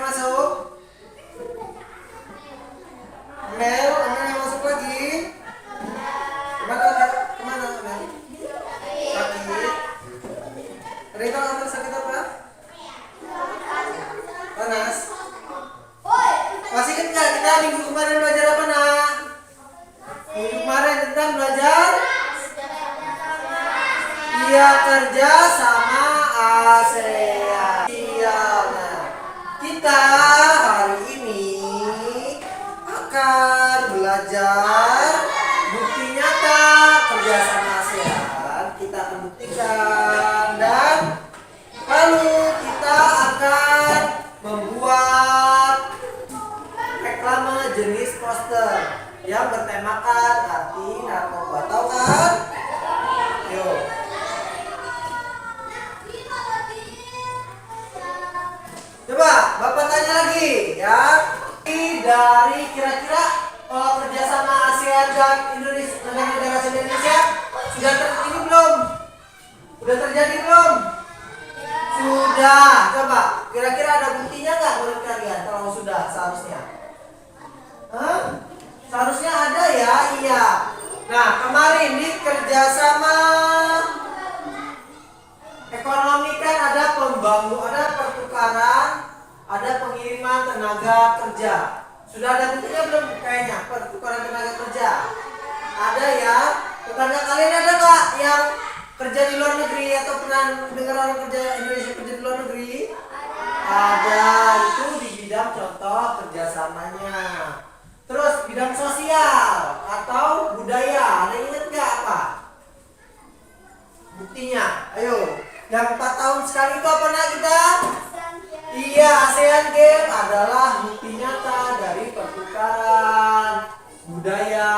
masuk? Mel, Amel yang masuk lagi. Kemana Mel? Sakit. Rita Amel sakit apa? Panas. Masih ingat nggak kita minggu kemarin belajar apa nak? Minggu kemarin tentang belajar? Iya, kerja sama ASEAN. Nah, kita hari ini akan belajar bukti nyata kerja sama ASEAN. Kita akan buktikan dan lalu kita akan membuat reklame jenis poster yang bertemakan arti narkoba. Tahu kan? Yuk. Coba Bapak tanya lagi ya. Dari kira-kira kerjasama ASEAN dan Indonesia, negara Indonesia sudah ini belum? Sudah terjadi belum? Sudah. Coba kira-kira ada buktinya nggak menurut kalian? Kalau sudah seharusnya. Seharusnya ada ya. Iya. Nah kemarin di kerjasama ekonomi kan ada pembangunan, ada pertukaran, ada pengiriman tenaga kerja. Sudah ada buktinya belum? Kayaknya pertukaran tenaga kerja. Ada ya. Tetangga kalian ada nggak yang kerja di luar negeri atau pernah dengar orang kerja Indonesia kerja di luar negeri? Ada. Itu di bidang contoh kerjasamanya. Terus bidang sosial atau budaya. Ada ingat nggak apa? Buktinya. Ayo. Yang 4 tahun sekali itu apa nak kita? Iya, ASEAN Games adalah bukti nyata dari pertukaran budaya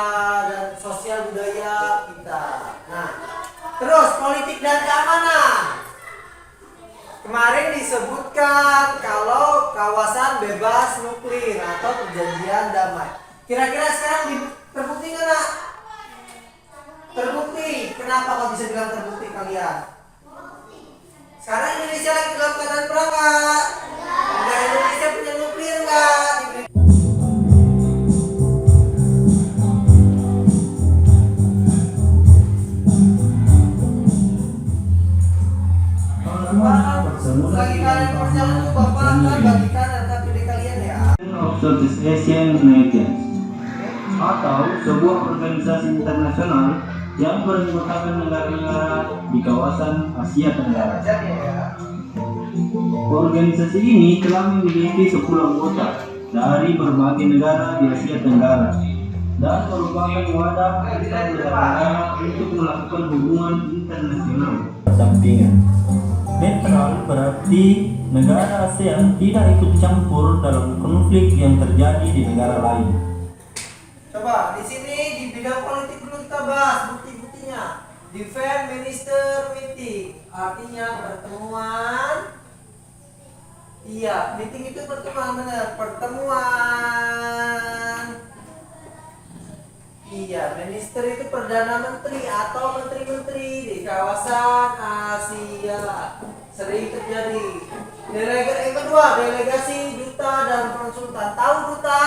dan sosial budaya kita. Nah, terus politik dan keamanan. Kemarin disebutkan kalau kawasan bebas nuklir atau perjanjian damai. Kira-kira sekarang terbukti nggak? Terbukti. Kenapa kok bisa bilang terbukti kalian? Sekarang Indonesia lagi dalam keadaan perang nggak? Enggak, Indonesia punya nuklir nggak? Lagi kalian perjalanan itu Bapak akan bagikan RKPD kalian ya. Of Southeast Asian Nations atau sebuah organisasi internasional yang beranggotakan negara-negara di kawasan Asia Tenggara. Organisasi ini telah memiliki 10 anggota dari berbagai negara di Asia Tenggara dan merupakan wadah negara untuk melakukan hubungan internasional sampingan. Netral berarti negara ASEAN tidak ikut campur dalam konflik yang terjadi di negara lain. Coba di sini di bidang politik dulu kita bahas bukti-buktinya. Defense Minister Meeting artinya pertemuan. Iya, meeting itu pertemuan benar, pertemuan. Iya, minister itu perdana menteri atau menteri-menteri di kawasan Asia. Sering terjadi. Yang kedua, delegasi, duta dan konsultan. Tahu duta?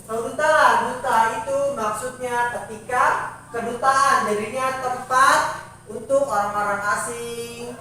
Tahu duta? Duta itu maksudnya ketika kedutaan, jadinya tempat untuk orang-orang asing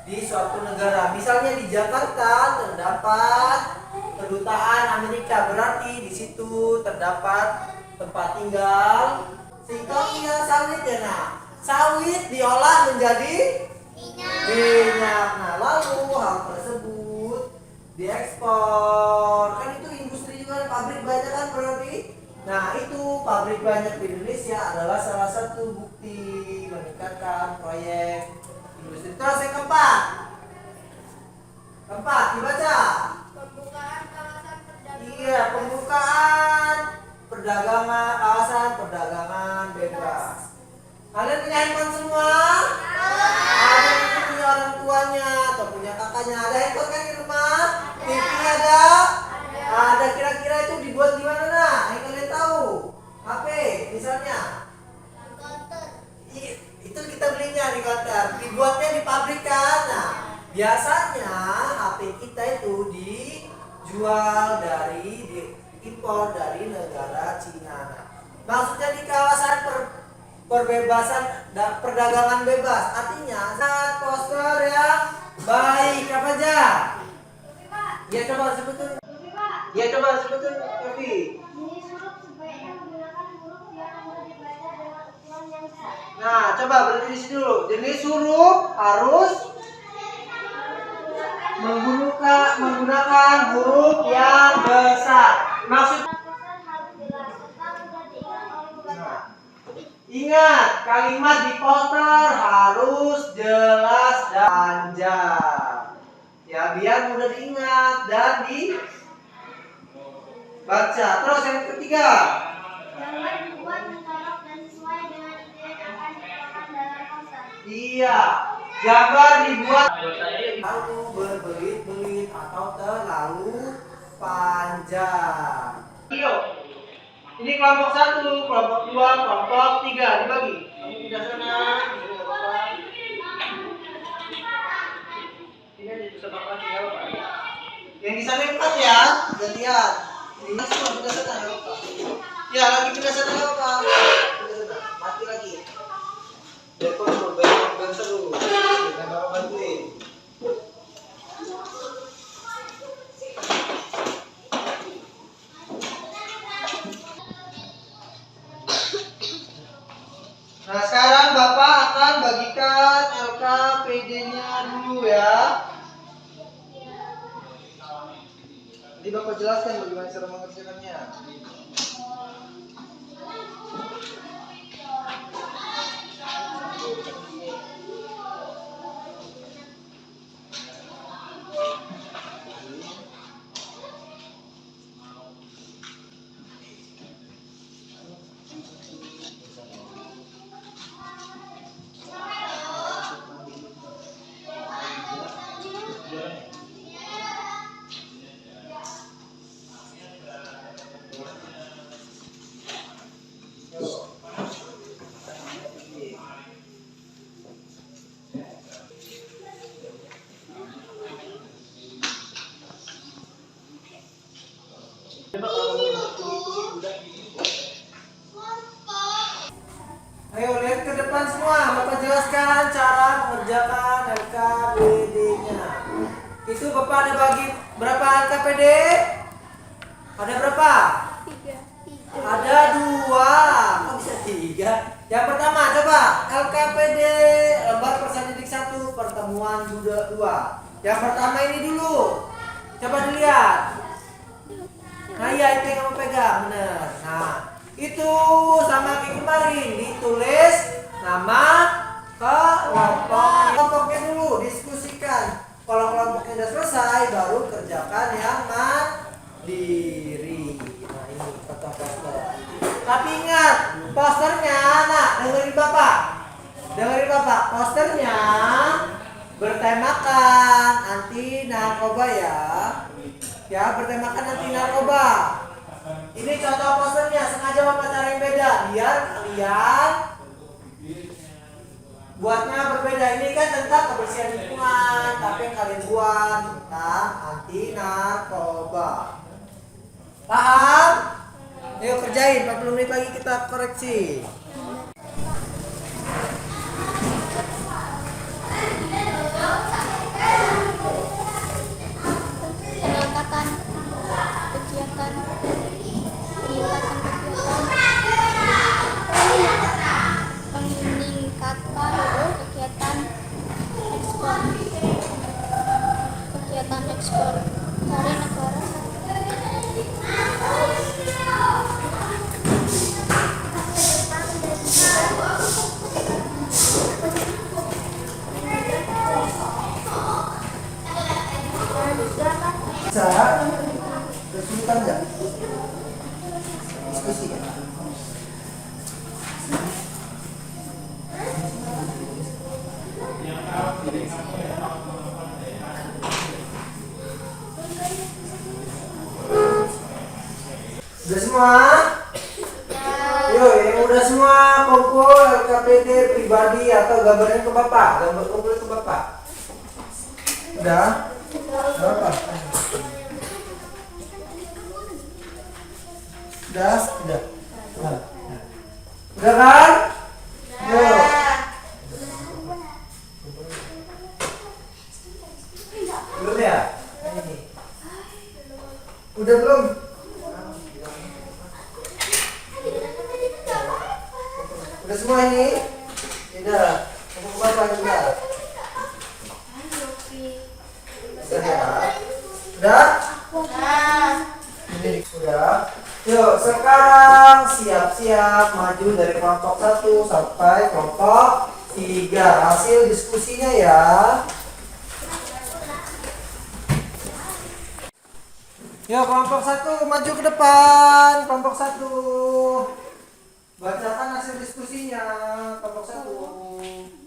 di suatu negara. Misalnya di Jakarta terdapat kedutaan Amerika, berarti di situ terdapat tempat tinggal. Singkongnya sawit ya nak. Sawit diolah menjadi minyak. Nah lalu hal tersebut diekspor. Kan itu industri juga, pabrik banyak kan berarti. Nah itu pabrik banyak di Indonesia adalah salah satu bukti meningkatkan proyek industri. Terus yang keempat dibaca. Pembukaan kawasan perdagangan. Iya, pembukaan perdagangan, kawasan perdagangan bebas. Kalian punya handphone semua? Ada yang punya orang tuanya atau punya kakaknya. Ada handphone kan di rumah? TV ada? Ada. Kira-kira itu dibuat di mana nah? Yang kalian tahu? HP misalnya? Itu kita belinya di kantor. Dibuatnya di pabrik kan? Nah, biasanya HP kita itu jual dari impor dari negara Cina. Nah, maksudnya di kawasan perbebasan perdagangan bebas, artinya poster yang baik apa aja? Ya coba sebutin. Ya coba sebutin, Novi. Jenis huruf sebaiknya menggunakan huruf yang mudah dibaca dengan ukuran yang besar. Nah, coba berarti di sini dulu. Jenis huruf harus menggunakan huruf yang besar. Maksud Pesan harus jelas serta mudah diingat oleh pembaca. ingat, kalimat di poster harus jelas dan panjang. Ya, biar mudah diingat dan dibaca. Terus yang ketiga. Gambar dibuat mencolok dan sesuai dengan ide yang akan dikeluarkan dalam poster. Iya, gambar dibuat terlalu berbelit-belit atau terlalu panjang. Yuk, ini kelompok 1, kelompok 2, kelompok 3 dibagi. Kamu pindah sana. Ini di sebelah lagi ya, Pak. Yang di sana 4 ya, gantian. Ini semua pindah sana ya, Pak. Ya, lagi pindah sana ya, Pak. Pindah sana, mati lagi. Biar seru. Kita bawa bantuin. Nah, sekarang Bapak akan bagikan LKPD-nya dulu ya. Nanti Bapak jelaskan bagaimana cara mengerjakannya. Ayo lihat ke depan semua, Bapak jelaskan cara mengerjakan LKPD-nya. Itu Bapak ada bagi berapa LKPD? Ada berapa? 3. Ada 2. Kok bisa 3? Yang pertama coba LKPD lembar pesan didik 1 pertemuan 2. Yang pertama ini dulu. Coba dilihat. Nah iya itu yang kamu pegang, bener. Nah itu sama kayak kemarin ditulis nama kelompoknya dulu, diskusikan. Kalau kelompoknya sudah selesai baru kerjakan yang mandiri. Nah ini foto-foto. Tapi ingat posternya, nah dengerin bapak, posternya bertemakan anti narkoba ya. Ya, bertemakan anti narkoba. Ini contoh posternya, sengaja Bapak cari beda biar kalian buatnya berbeda. Ini kan tentang kebersihan lingkungan, tapi yang kalian buat tentang anti narkoba. Paham? Ayo kerjain, 40 menit lagi kita koreksi. Peningkatan kegiatan ekspor dari negara. Bisa kesulitan nggak? Diskusi ya? Udah semua? Yuk, yang udah semua kumpul LKPD pribadi atau gambarnya ke Bapak. Gambar kumpul ke Bapak. Udah? Berapa? Udah? Udah. Nah. Udah kan? Yuk. Belum ya? Ini. Udah belum? Udah semua ini? Udah. Kamu kemana juga? Udah ya? Udah? Ini udah. Yuk, sekarang siap-siap maju dari kelompok 1 sampai kelompok 3. Hasil diskusinya ya. Yuk, kelompok 1 maju ke depan. Kelompok 1. Bacakan hasil diskusinya. Kelompok 1.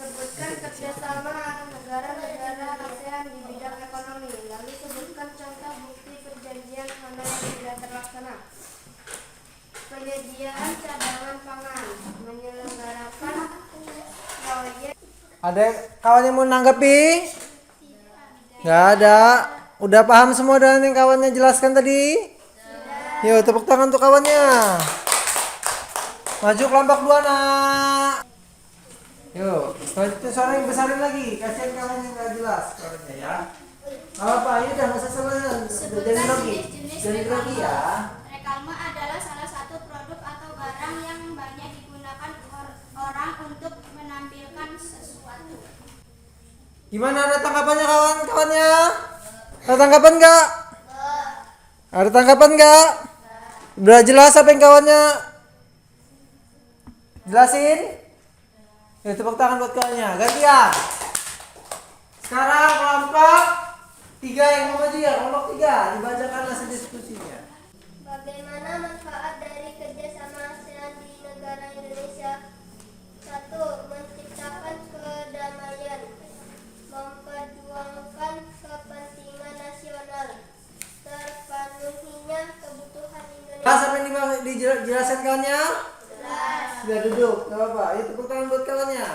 Sebutkan kerjasama negara-negara ASEAN di bidang ekonomi. Lalu sebutkan contoh bukti perjanjian mana yang tidak terlaksana. Penyediaan cadangan pangan, menyelenggarakan proyek. Ada kawan yang mau nanggapi? Nggak ada. Udah paham semua dengan yang kawannya jelaskan tadi? Yuk, tepuk tangan untuk kawannya. Maju kelompok 2, nak. Yuk, itu suara yang besarin lagi. Kasihan kawan yang nggak jelas suaranya ya. Apa? Ini udah nggak usah salah. Jadi lagi. Jadi lagi ya. Reklame adalah salah satu produk atau barang yang banyak digunakan orang untuk menampilkan sesuatu. Gimana, ada tanggapannya kawan-kawannya? Ada tanggapan nggak? Ada tanggapan nggak? Udah jelas apa yang kawannya jelasin? Ya, tepuk tangan buat kawannya. Gantian. Sekarang kelompok 3 yang mau maju ya. Kelompok 3 dibacakan hasil diskusinya. Bagaimana manfaat dari kerjasama ASEAN di negara Indonesia? 1. Menciptakan kedamaian, memperjuangkan kepentingan nasional, terpenuhinya kebutuhan Indonesia. Apa yang dijelaskan kawannya? Sudah duduk, gak apa-apa. Ayo tepuk tangan buat kawannya.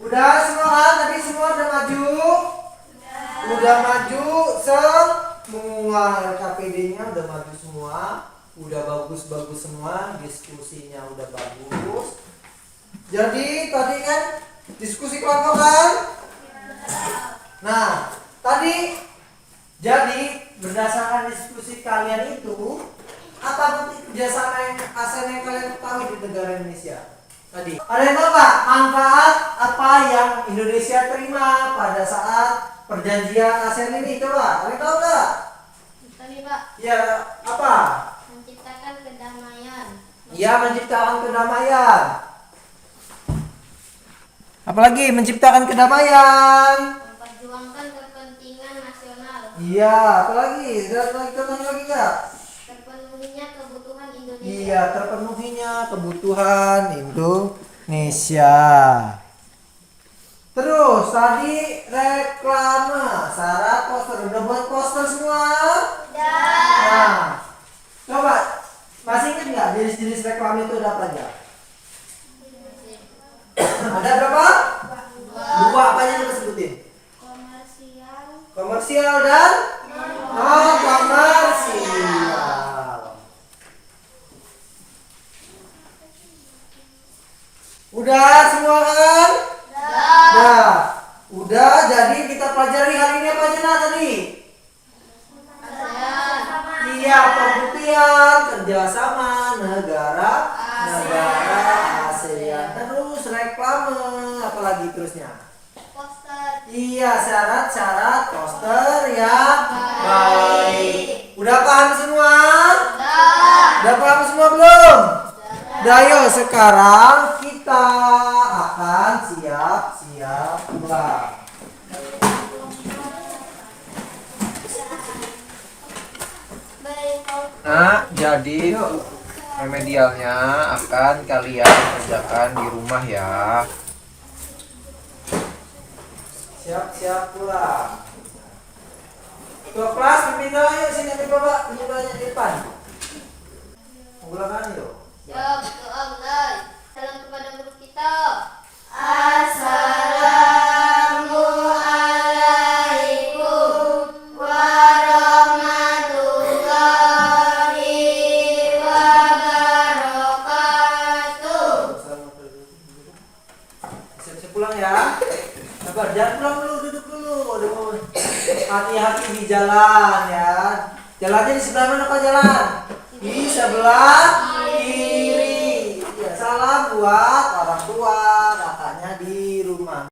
Udah semua kan? Tadi semua udah maju? Udah maju semua. KPD-nya udah maju semua. Udah bagus-bagus semua. Diskusinya udah bagus. Jadi tadi kan diskusi kelompok kan? Nah, tadi jadi berdasarkan diskusi kalian itu, apa bukti kerjasama yang ASEAN yang kalian ketahui di negara Indonesia? Tadi ada yang tahu nggak manfaat apa yang Indonesia terima pada saat perjanjian ASEAN ini? Coba, ada yang tahu nggak? Tadi Pak, Ya, apa? menciptakan kedamaian. Ya, menciptakan kedamaian. Apalagi menciptakan kedamaian. Memperjuangkan kepentingan nasional. Iya, apalagi? Ada lagi contohnya lagi nggak? Terpenuhinya kebutuhan Indonesia. Iya, terpenuhinya kebutuhan Indonesia. Terus tadi reklame, syarat poster. Udah buat poster semua? Nah, coba masih ingat nggak jenis-jenis reklame itu ada apa aja? Ada berapa? Dua, apa aja coba sebutin? Komersial. Komersial dan non komersial. Udah semua kan? Udah. Udah, jadi kita pelajari hari ini apa aja nah tadi? Iya, pembuktian kerjasama negara ASEAN. Terus reklame, apalagi terusnya? Poster. Iya, syarat-syarat poster yang baik. Udah paham semua? Udah paham semua belum? Udah, ayo sekarang kita akan siap-siap pulang. Nah, jadi remedialnya akan kalian kerjakan di rumah ya. Siap-siap pulang. Ketua kelas pimpin doa yuk, sini nanti bapak pimpin doanya di depan. Mau pulang kan yuk. Siap, doa mulai. Salam kepada guru kita. Assalamualaikum warahmatullahi wabarakatuh. Siap-siap pulang ya. Sabar, jangan pulang dulu, duduk dulu. Aduh. Hati-hati di jalan ya. Jalannya di sebelah mana Pak jalan? Di sebelah kiri. Ya, salam buat